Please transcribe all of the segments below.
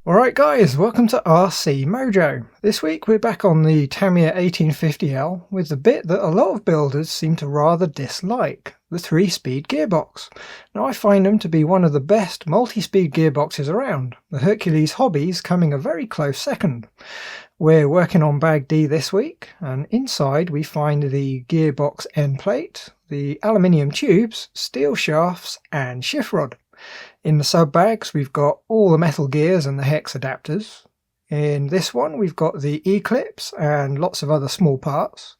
Alright guys, welcome to RC Mojo. This week we're back on the Tamiya 1850l with the bit that a lot of builders seem to rather dislike, the 3-speed gearbox. Now I find them to be one of the best multi-speed gearboxes around, the Hercules Hobbies coming a very close second. We're working on bag D this week, and inside we find the gearbox end plate, the aluminium tubes, steel shafts and shift rod. In the sub bags we've got all the metal gears and the hex adapters. In this one we've got the E-clips and lots of other small parts.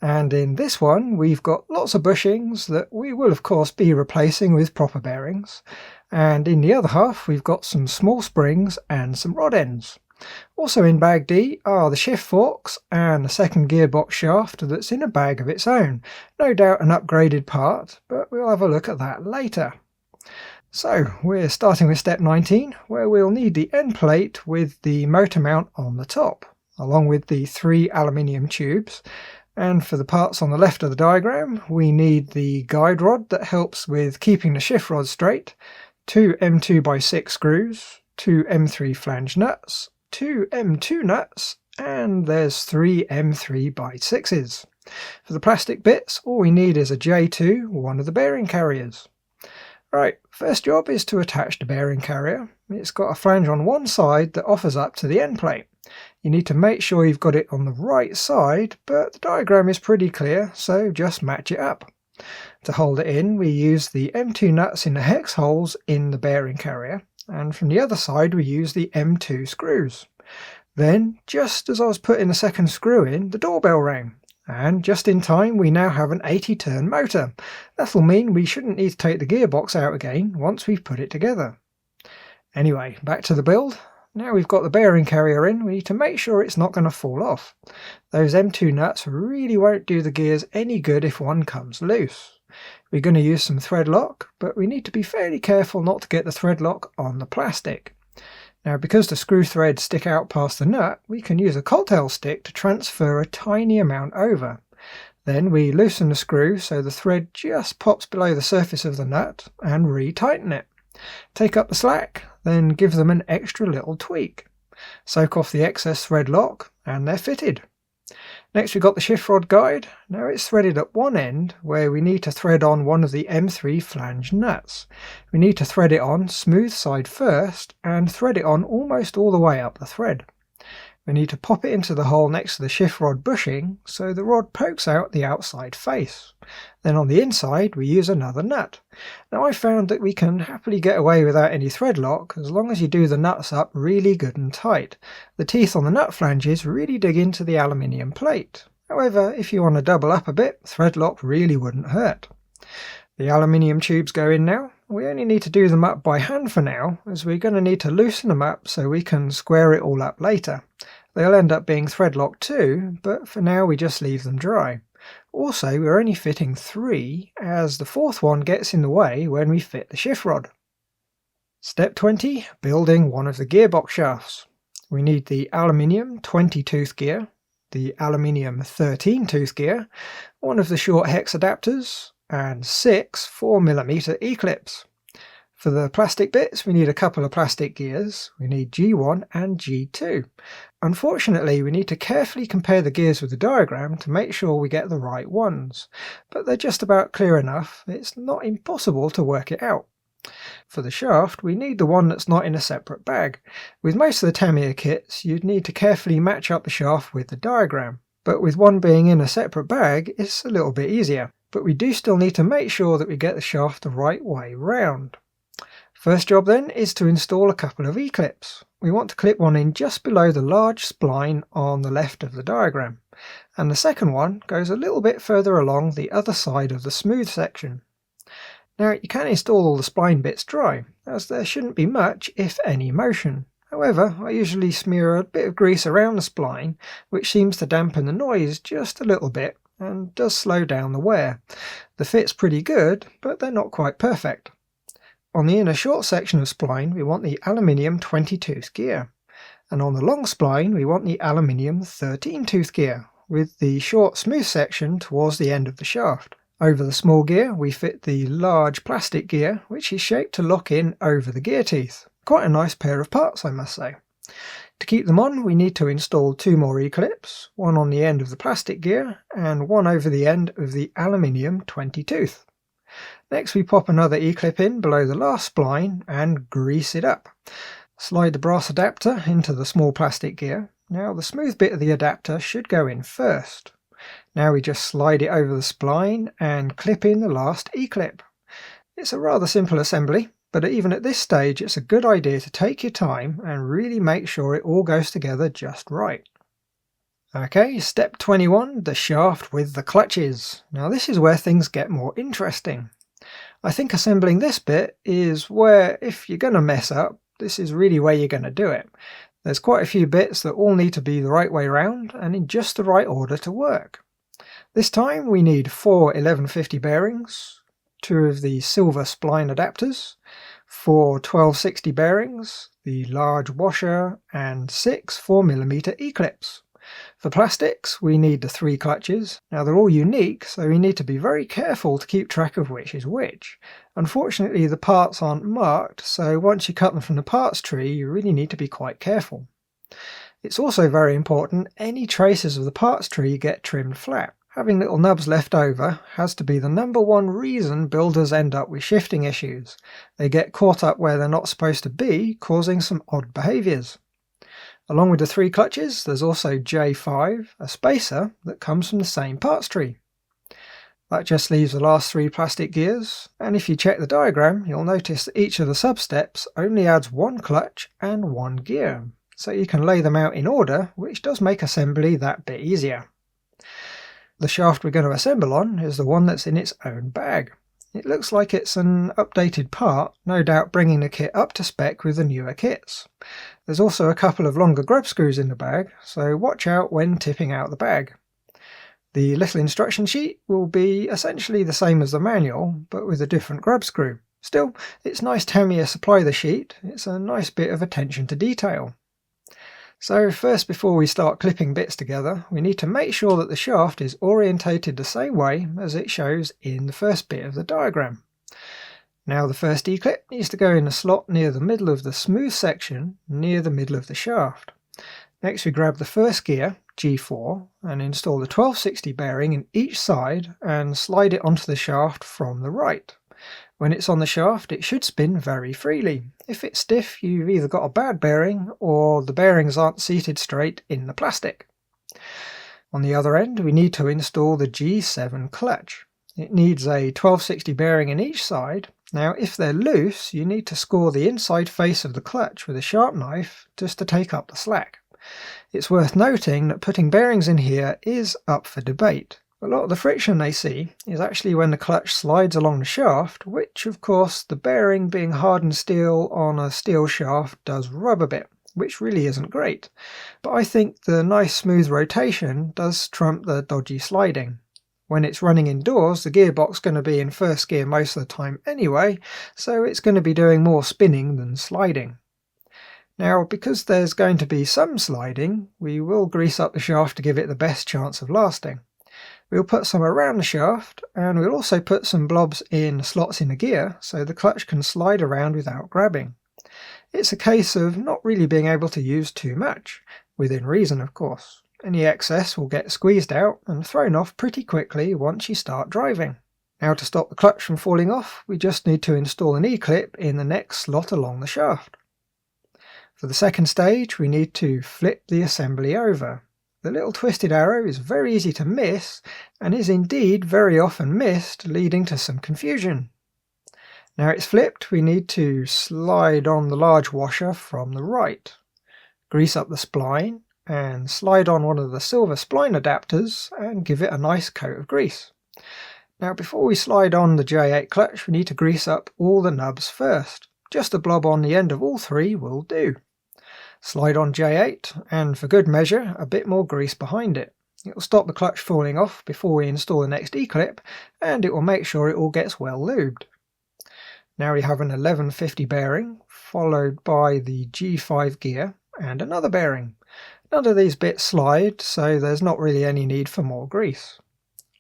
And in this one we've got lots of bushings that we will of course be replacing with proper bearings. And in the other half we've got some small springs and some rod ends. Also in bag D are the shift forks and the second gearbox shaft that's in a bag of its own. No doubt an upgraded part, but we'll have a look at that later. So we're starting with step 19, where we'll need the end plate with the motor mount on the top, along with the 3 aluminium tubes. And for the parts on the left of the diagram, we need the guide rod that helps with keeping the shift rod straight, 2 M2x6 screws, 2 M3 flange nuts, 2 M2 nuts, and there's 3 M3x6s. For the plastic bits, all we need is a J2, one of the bearing carriers. Right, first job is to attach the bearing carrier. It's got a flange on one side that offers up to the end plate. You need to make sure you've got it on the right side, but the diagram is pretty clear, so just match it up. To hold it in, we use the M2 nuts in the hex holes in the bearing carrier, and from the other side we use the M2 screws. Then, just as I was putting the second screw in, the doorbell rang. And just in time we now have an 80-turn motor. That'll mean we shouldn't need to take the gearbox out again once we've put it together. Anyway, back to the build. Now we've got the bearing carrier in, we need to make sure it's not going to fall off. Those M2 nuts really won't do the gears any good if one comes loose. We're going to use some thread lock, but we need to be fairly careful not to get the thread lock on the plastic. Now because the screw threads stick out past the nut, we can use a cocktail stick to transfer a tiny amount over. Then we loosen the screw so the thread just pops below the surface of the nut and re-tighten it. Take up the slack, then give them an extra little tweak. Soak off the excess thread lock and they're fitted. Next we've got the shift rod guide. Now it's threaded at one end where we need to thread on one of the M3 flange nuts. We need to thread it on smooth side first and thread it on almost all the way up the thread. We need to pop it into the hole next to the shift rod bushing so the rod pokes out the outside face. Then on the inside we use another nut. Now I found that we can happily get away without any thread lock as long as you do the nuts up really good and tight. The teeth on the nut flanges really dig into the aluminium plate. However, if you want to double up a bit, thread lock really wouldn't hurt. The aluminium tubes go in now. We only need to do them up by hand for now, as we're going to need to loosen them up so we can square it all up later. They'll end up being thread locked too, but for now we just leave them dry. Also, we're only fitting 3, as the 4th one gets in the way when we fit the shift rod. Step 20. Building one of the gearbox shafts. We need the aluminium 20-tooth gear, the aluminium 13-tooth gear, one of the short hex adapters, and 6 4mm E-clips. For the plastic bits we need a couple of plastic gears. We need G1 and G2. Unfortunately we need to carefully compare the gears with the diagram to make sure we get the right ones, but they're just about clear enough, it's not impossible to work it out. For the shaft we need the one that's not in a separate bag. With most of the Tamiya kits you'd need to carefully match up the shaft with the diagram, but with one being in a separate bag it's a little bit easier. But we do still need to make sure that we get the shaft the right way round. First job then is to install a couple of E-clips. We want to clip one in just below the large spline on the left of the diagram, and the second one goes a little bit further along the other side of the smooth section. Now you can install all the spline bits dry, as there shouldn't be much if any motion. However, I usually smear a bit of grease around the spline, which seems to dampen the noise just a little bit and does slow down the wear. The fit's pretty good, but they're not quite perfect. On the inner short section of spline we want the aluminium 20-tooth gear, and on the long spline we want the aluminium 13-tooth gear, with the short smooth section towards the end of the shaft. Over the small gear we fit the large plastic gear, which is shaped to lock in over the gear teeth. Quite a nice pair of parts, I must say. To keep them on, we need to install 2 more E-clips, one on the end of the plastic gear and one over the end of the aluminium 20-tooth. Next we pop another E-clip in below the last spline and grease it up. Slide the brass adapter into the small plastic gear. Now the smooth bit of the adapter should go in first. Now we just slide it over the spline and clip in the last E-clip. It's a rather simple assembly, but even at this stage it's a good idea to take your time and really make sure it all goes together just right. Okay, step 21, the shaft with the clutches. Now this is where things get more interesting. I think assembling this bit is where, if you're going to mess up, this is really where you're going to do it. There's quite a few bits that all need to be the right way around and in just the right order to work. This time we need 4 1150 bearings, 2 of the silver spline adapters, 4 1260 bearings, the large washer, and 6 4mm E-clips. For plastics, we need the 3 clutches. Now they're all unique, so we need to be very careful to keep track of which is which. Unfortunately, the parts aren't marked, so once you cut them from the parts tree, you really need to be quite careful. It's also very important any traces of the parts tree get trimmed flat. Having little nubs left over has to be the #1 reason builders end up with shifting issues. They get caught up where they're not supposed to be, causing some odd behaviours. Along with the 3 clutches, there's also J5, a spacer that comes from the same parts tree. That just leaves the last 3 plastic gears, and if you check the diagram, you'll notice that each of the sub-steps only adds 1 clutch and 1 gear, so you can lay them out in order, which does make assembly that bit easier. The shaft we're going to assemble on is the one that's in its own bag. It looks like it's an updated part, no doubt bringing the kit up to spec with the newer kits. There's also a couple of longer grub screws in the bag, so watch out when tipping out the bag. The little instruction sheet will be essentially the same as the manual, but with a different grub screw. Still, it's nice Tamiya supply the sheet. It's a nice bit of attention to detail. So first, before we start clipping bits together, we need to make sure that the shaft is orientated the same way as it shows in the first bit of the diagram. Now the first E-clip needs to go in a slot near the middle of the smooth section, near the middle of the shaft. Next we grab the first gear, G4, and install the 1260 bearing in each side and slide it onto the shaft from the right. When it's on the shaft, it should spin very freely. If it's stiff, you've either got a bad bearing or the bearings aren't seated straight in the plastic. On the other end, we need to install the G7 clutch. It needs a 1260 bearing in each side. Now, if they're loose, you need to score the inside face of the clutch with a sharp knife just to take up the slack. It's worth noting that putting bearings in here is up for debate. A lot of the friction they see is actually when the clutch slides along the shaft, which of course the bearing being hardened steel on a steel shaft does rub a bit, which really isn't great. But I think the nice smooth rotation does trump the dodgy sliding. When it's running indoors, the gearbox is going to be in first gear most of the time anyway, so it's going to be doing more spinning than sliding. Now, because there's going to be some sliding, we will grease up the shaft to give it the best chance of lasting. We'll put some around the shaft, and we'll also put some blobs in slots in the gear so the clutch can slide around without grabbing. It's a case of not really being able to use too much, within reason of course. Any excess will get squeezed out and thrown off pretty quickly once you start driving. Now, to stop the clutch from falling off, we just need to install an E-clip in the next slot along the shaft. For the second stage, we need to flip the assembly over. The little twisted arrow is very easy to miss, and is indeed very often missed, leading to some confusion. Now it's flipped, we need to slide on the large washer from the right, grease up the spline, and slide on one of the silver spline adapters and give it a nice coat of grease. Now before we slide on the J8 clutch, we need to grease up all the nubs first. Just a blob on the end of all 3 will do. Slide on J8, and for good measure, a bit more grease behind it. It will stop the clutch falling off before we install the next E-clip, and it will make sure it all gets well lubed. Now we have an 1150 bearing, followed by the G5 gear, and another bearing. None of these bits slide, so there's not really any need for more grease.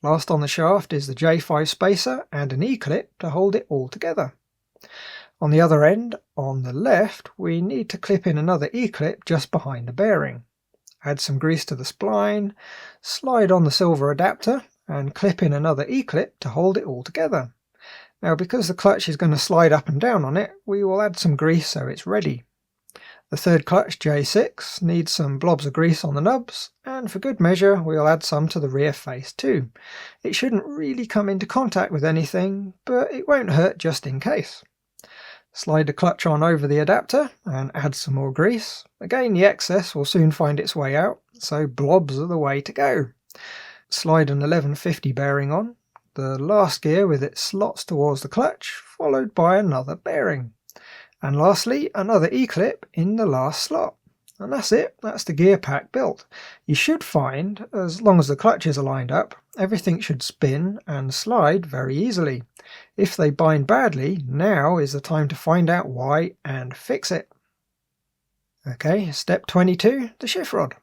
Last on the shaft is the J5 spacer and an E-clip to hold it all together. On the other end, on the left, we need to clip in another E-clip just behind the bearing. Add some grease to the spline, slide on the silver adapter, and clip in another E-clip to hold it all together. Now, because the clutch is going to slide up and down on it, we will add some grease so it's ready. The third clutch, J6, needs some blobs of grease on the nubs, and for good measure we'll add some to the rear face too. It shouldn't really come into contact with anything, but it won't hurt just in case. Slide the clutch on over the adapter and add some more grease. Again, the excess will soon find its way out, so blobs are the way to go. Slide an 1150 bearing on, the last gear with its slots towards the clutch, followed by another bearing. And lastly, another E-clip in the last slot. And that's it, that's the gear pack built. You should find, as long as the clutches are lined up, everything should spin and slide very easily. If they bind badly, now is the time to find out why and fix it. Okay, step 22, the shift rod.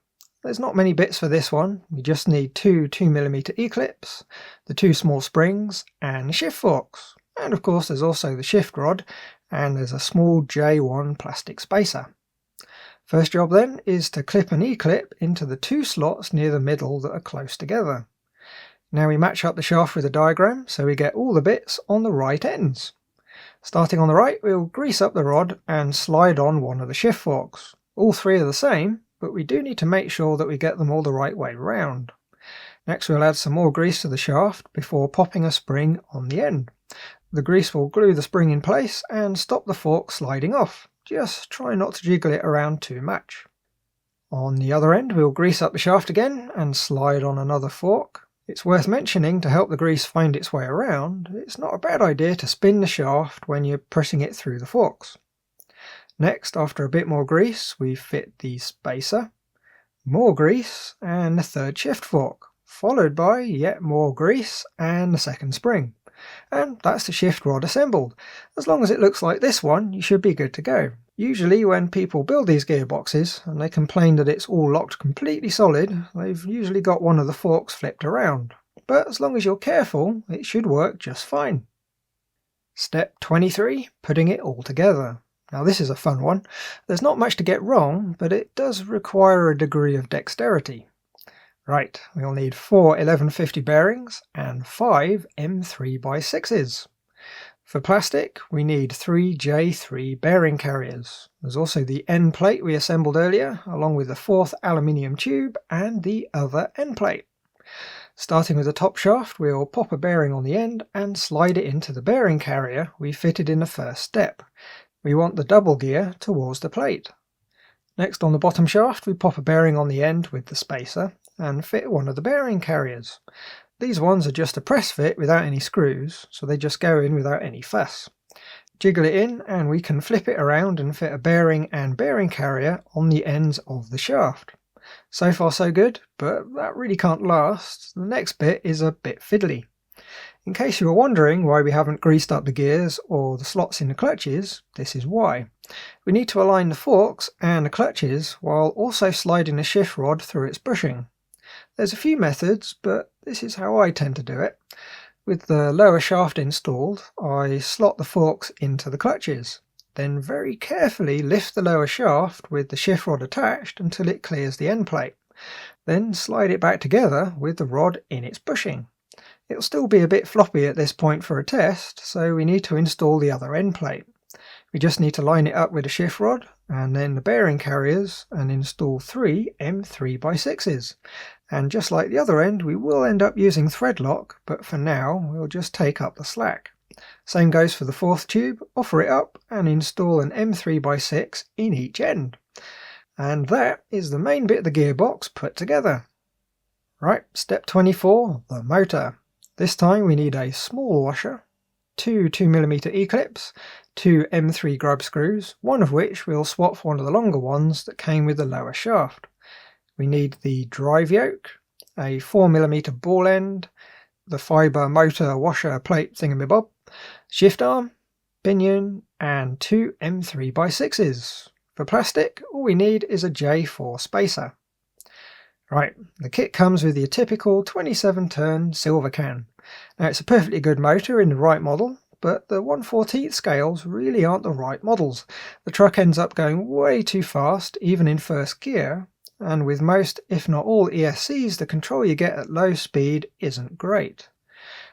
There's not many bits for this one, we just need two 2mm E-clips, the two small springs, and shift forks. And of course there's also the shift rod, and there's a small J1 plastic spacer. First job then is to clip an E-clip into the two slots near the middle that are close together. Now we match up the shaft with a diagram so we get all the bits on the right ends. Starting on the right, we'll grease up the rod and slide on one of the shift forks. All three are the same, but we do need to make sure that we get them all the right way round. Next we'll add some more grease to the shaft before popping a spring on the end. The grease will glue the spring in place and stop the fork sliding off. Just try not to jiggle it around too much. On the other end we'll grease up the shaft again and slide on another fork. It's worth mentioning, to help the grease find its way around, it's not a bad idea to spin the shaft when you're pressing it through the forks. Next, after a bit more grease, we fit the spacer, more grease, and the third shift fork, followed by yet more grease and the second spring. And that's the shift rod assembled. As long as it looks like this one, you should be good to go. Usually when people build these gearboxes and they complain that it's all locked completely solid, they've usually got one of the forks flipped around. But as long as you're careful, it should work just fine. Step 23, putting it all together. Now this is a fun one. There's not much to get wrong, but it does require a degree of dexterity. Right, we'll need 4 1150 bearings and 5 M3x6s. For plastic, we need 3 J3 bearing carriers. There's also the end plate we assembled earlier, along with the 4th aluminium tube and the other end plate. Starting with the top shaft, we'll pop a bearing on the end and slide it into the bearing carrier we fitted in the first step. We want the double gear towards the plate. Next, on the bottom shaft, we pop a bearing on the end with the spacer and fit one of the bearing carriers. These ones are just a press fit without any screws, so they just go in without any fuss. Jiggle it in and we can flip it around and fit a bearing and bearing carrier on the ends of the shaft. So far so good, but that really can't last. The next bit is a bit fiddly. In case you were wondering why we haven't greased up the gears or the slots in the clutches, this is why. We need to align the forks and the clutches while also sliding the shift rod through its bushing. There's a few methods, but this is how I tend to do it. With the lower shaft installed, I slot the forks into the clutches, then very carefully lift the lower shaft with the shift rod attached until it clears the end plate. Then slide it back together with the rod in its bushing. It'll still be a bit floppy at this point for a test, so we need to install the other end plate. We just need to line it up with a shift rod and then the bearing carriers and install 3 M3x6s. And just like the other end, we will end up using thread lock, but for now we'll just take up the slack. Same goes for the 4th tube, offer it up and install an M3x6 in each end. And that is the main bit of the gearbox put together. Right, step 24, the motor. This time we need a small washer, 2 2mm E-clips, 2 M3 grub screws, one of which we'll swap for one of the longer ones that came with the lower shaft. We need the drive yoke, a 4mm ball end, the fibre motor washer plate thingamabob, shift arm, pinion, and 2 M3x6s. For plastic, all we need is a J4 spacer. Right, the kit comes with your typical 27 turn silver can. Now it's a perfectly good motor in the right model, but the 1/14 scales really aren't the right models. The truck ends up going way too fast, even in first gear, and with most, if not all, ESCs, the control you get at low speed isn't great.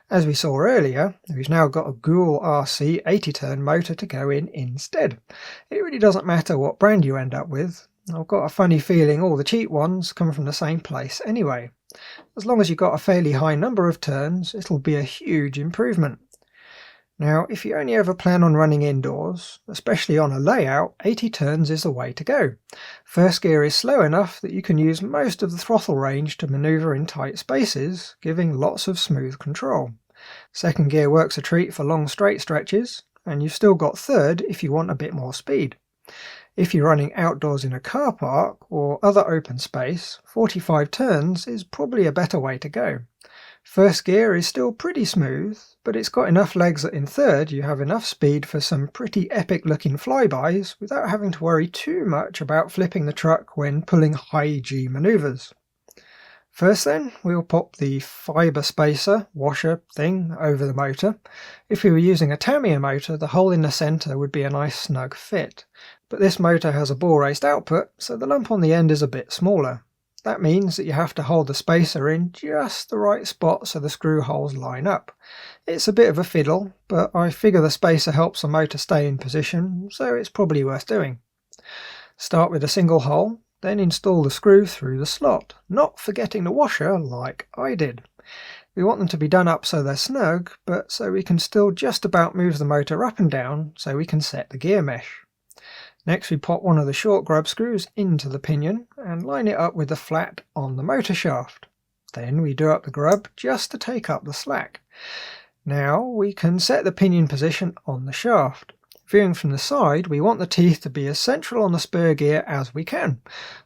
As we saw earlier, we've now got a Ghoul RC 80-turn motor to go in instead. It really doesn't matter what brand you end up with. I've got a funny feeling all the cheap ones come from the same place anyway. As long as you've got a fairly high number of turns, it'll be a huge improvement. Now, if you only ever plan on running indoors, especially on a layout, 80 turns is the way to go. First gear is slow enough that you can use most of the throttle range to manoeuvre in tight spaces, giving lots of smooth control. Second gear works a treat for long straight stretches, and you've still got third if you want a bit more speed. If you're running outdoors in a car park or other open space, 45 turns is probably a better way to go. First gear is still pretty smooth, but it's got enough legs that in third you have enough speed for some pretty epic looking flybys without having to worry too much about flipping the truck when pulling high G manoeuvres. First then, we'll pop the fibre spacer washer thing over the motor. If we were using a Tamiya motor, the hole in the centre would be a nice snug fit, but this motor has a ball raced output, so the lump on the end is a bit smaller. That means that you have to hold the spacer in just the right spot so the screw holes line up. It's a bit of a fiddle, but I figure the spacer helps the motor stay in position, so it's probably worth doing. Start with a single hole, then install the screw through the slot, not forgetting the washer like I did. We want them to be done up so they're snug, but so we can still just about move the motor up and down so we can set the gear mesh. Next we pop one of the short grub screws into the pinion and line it up with the flat on the motor shaft. Then we do up the grub just to take up the slack. Now we can set the pinion position on the shaft. Viewing from the side, we want the teeth to be as central on the spur gear as we can,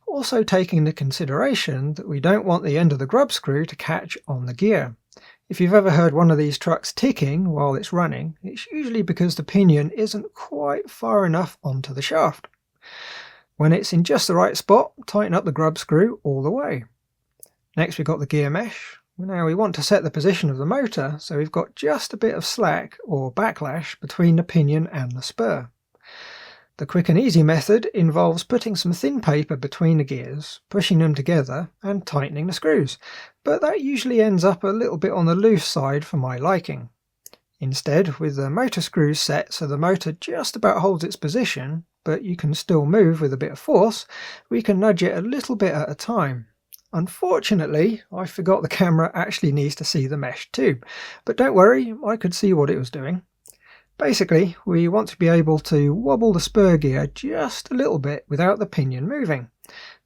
also taking into consideration that we don't want the end of the grub screw to catch on the gear. If you've ever heard one of these trucks ticking while it's running, it's usually because the pinion isn't quite far enough onto the shaft. When it's in just the right spot, tighten up the grub screw all the way. Next we've got the gear mesh. Now we want to set the position of the motor so we've got just a bit of slack or backlash between the pinion and the spur. The quick and easy method involves putting some thin paper between the gears, pushing them together and tightening the screws, but that usually ends up a little bit on the loose side for my liking. Instead, with the motor screws set so the motor just about holds its position, but you can still move with a bit of force, we can nudge it a little bit at a time. Unfortunately, I forgot the camera actually needs to see the mesh too, but don't worry, I could see what it was doing. Basically, we want to be able to wobble the spur gear just a little bit without the pinion moving.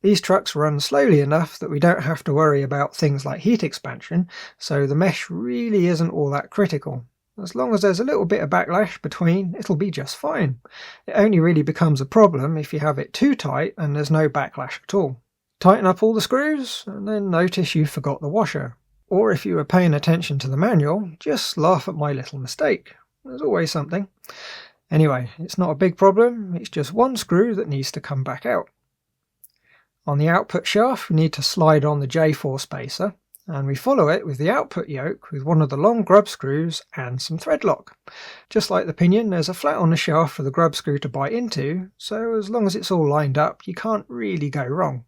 These trucks run slowly enough that we don't have to worry about things like heat expansion, so the mesh really isn't all that critical. As long as there's a little bit of backlash between, it'll be just fine. It only really becomes a problem if you have it too tight and there's no backlash at all. Tighten up all the screws and then notice you forgot the washer. Or if you were paying attention to the manual, just laugh at my little mistake. There's always something. Anyway, it's not a big problem, it's just one screw that needs to come back out. On the output shaft we need to slide on the J4 spacer, and we follow it with the output yoke with one of the long grub screws and some thread lock. Just like the pinion, there's a flat on the shaft for the grub screw to bite into, so as long as it's all lined up you can't really go wrong.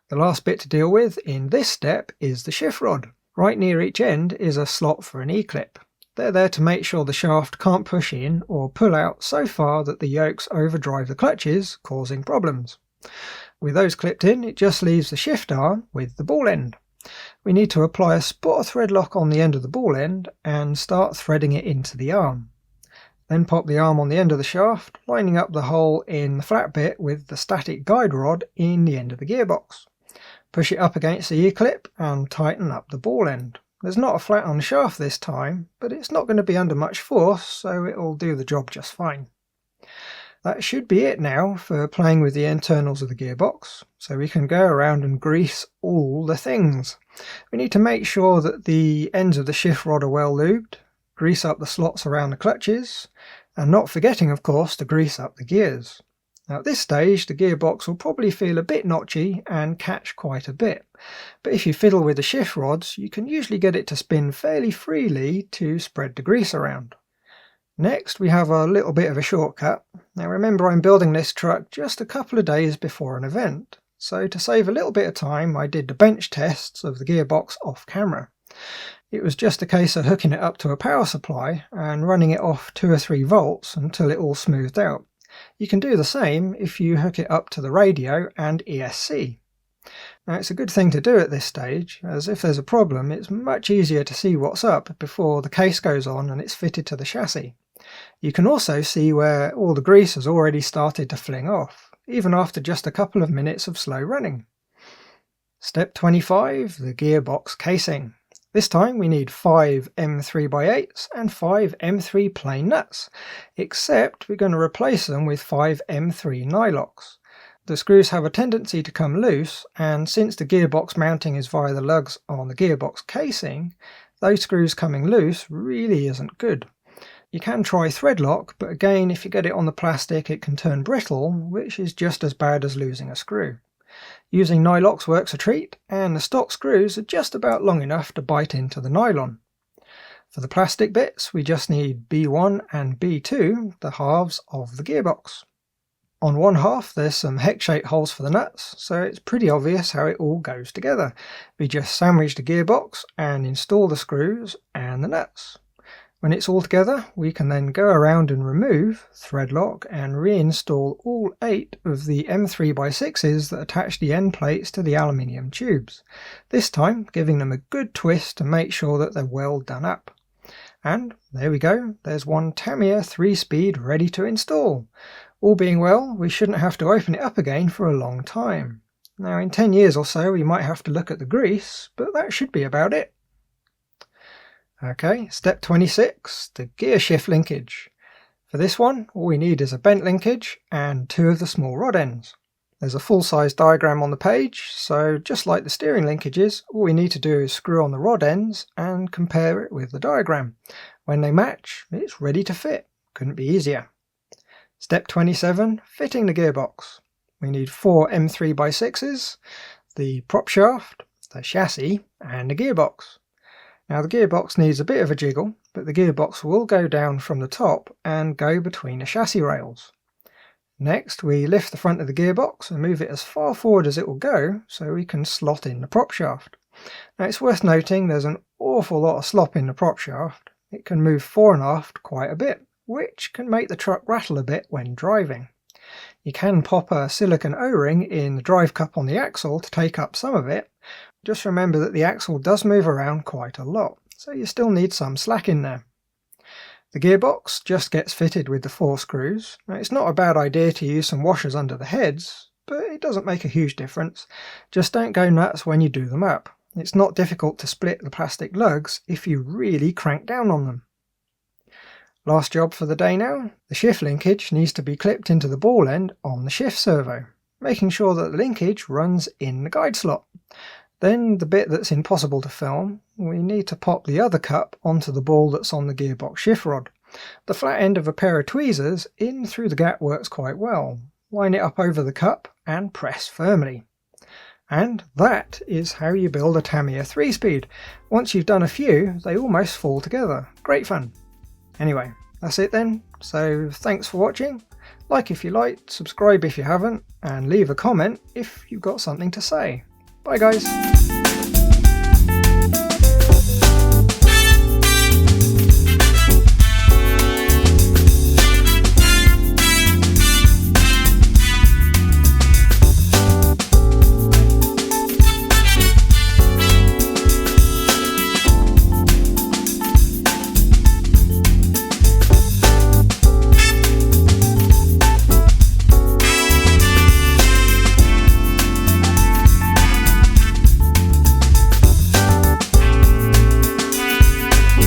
The last bit to deal with in this step is the shift rod. Right near each end is a slot for an E-clip. They're there to make sure the shaft can't push in or pull out so far that the yokes overdrive the clutches, causing problems. With those clipped in, it just leaves the shift arm with the ball end. We need to apply a spot of thread lock on the end of the ball end and start threading it into the arm. Then pop the arm on the end of the shaft, lining up the hole in the flat bit with the static guide rod in the end of the gearbox. Push it up against the E-clip and tighten up the ball end. There's not a flat on the shaft this time, but it's not going to be under much force, so it'll do the job just fine. That should be it now for playing with the internals of the gearbox, so we can go around and grease all the things. We need to make sure that the ends of the shift rod are well lubed, grease up the slots around the clutches, and not forgetting of course to grease up the gears. Now at this stage the gearbox will probably feel a bit notchy and catch quite a bit, but if you fiddle with the shift rods you can usually get it to spin fairly freely to spread the grease around. Next we have a little bit of a shortcut. Now remember, I'm building this truck just a couple of days before an event, so to save a little bit of time I did the bench tests of the gearbox off camera. It was just a case of hooking it up to a power supply and running it off 2 or 3 volts until it all smoothed out. You can do the same if you hook it up to the radio and ESC. Now it's a good thing to do at this stage, as if there's a problem it's much easier to see what's up before the case goes on and it's fitted to the chassis. You can also see where all the grease has already started to fling off, even after just a couple of minutes of slow running. Step 25, the gearbox casing. This time we need 5 M3x8s and 5 M3 plain nuts, except we're going to replace them with 5 M3 nylocks. The screws have a tendency to come loose, and since the gearbox mounting is via the lugs on the gearbox casing, those screws coming loose really isn't good. You can try thread lock, but again, if you get it on the plastic it can turn brittle, which is just as bad as losing a screw. Using nylocks works a treat, and the stock screws are just about long enough to bite into the nylon. For the plastic bits we just need B1 and B2, the halves of the gearbox. On one half there's some hex-shaped holes for the nuts, so it's pretty obvious how it all goes together. We just sandwich the gearbox and install the screws and the nuts. When it's all together, we can then go around and remove, thread lock, and reinstall all 8 of the M3x6s that attach the end plates to the aluminium tubes, this time giving them a good twist to make sure that they're well done up. And there we go, there's one Tamiya 3-speed ready to install. All being well, we shouldn't have to open it up again for a long time. Now in 10 years or so we might have to look at the grease, but that should be about it. Okay, step 26, the gear shift linkage. For this one, all we need is a bent linkage and 2 of the small rod ends. There's a full-size diagram on the page, so just like the steering linkages, all we need to do is screw on the rod ends and compare it with the diagram. When they match, it's ready to fit. Couldn't be easier. Step 27, fitting the gearbox. We need 4 M3x6s, the prop shaft, the chassis, and the gearbox. Now the gearbox needs a bit of a jiggle, but the gearbox will go down from the top and go between the chassis rails. Next we lift the front of the gearbox and move it as far forward as it will go so we can slot in the prop shaft. Now it's worth noting there's an awful lot of slop in the prop shaft. It can move fore and aft quite a bit, which can make the truck rattle a bit when driving. You can pop a silicone O-ring in the drive cup on the axle to take up some of it. Just remember that the axle does move around quite a lot, so you still need some slack in there. The gearbox just gets fitted with the 4 screws. Now, it's not a bad idea to use some washers under the heads, but it doesn't make a huge difference. Just don't go nuts when you do them up. It's not difficult to split the plastic lugs if you really crank down on them. Last job for the day now. The shift linkage needs to be clipped into the ball end on the shift servo, making sure that the linkage runs in the guide slot. Then the bit that's impossible to film, we need to pop the other cup onto the ball that's on the gearbox shift rod. The flat end of a pair of tweezers in through the gap works quite well. Line it up over the cup and press firmly. And that is how you build a Tamiya 3-speed. Once you've done a few, they almost fall together. Great fun. Anyway, that's it then. So thanks for watching. Like if you liked, subscribe if you haven't, and leave a comment if you've got something to say. Bye guys!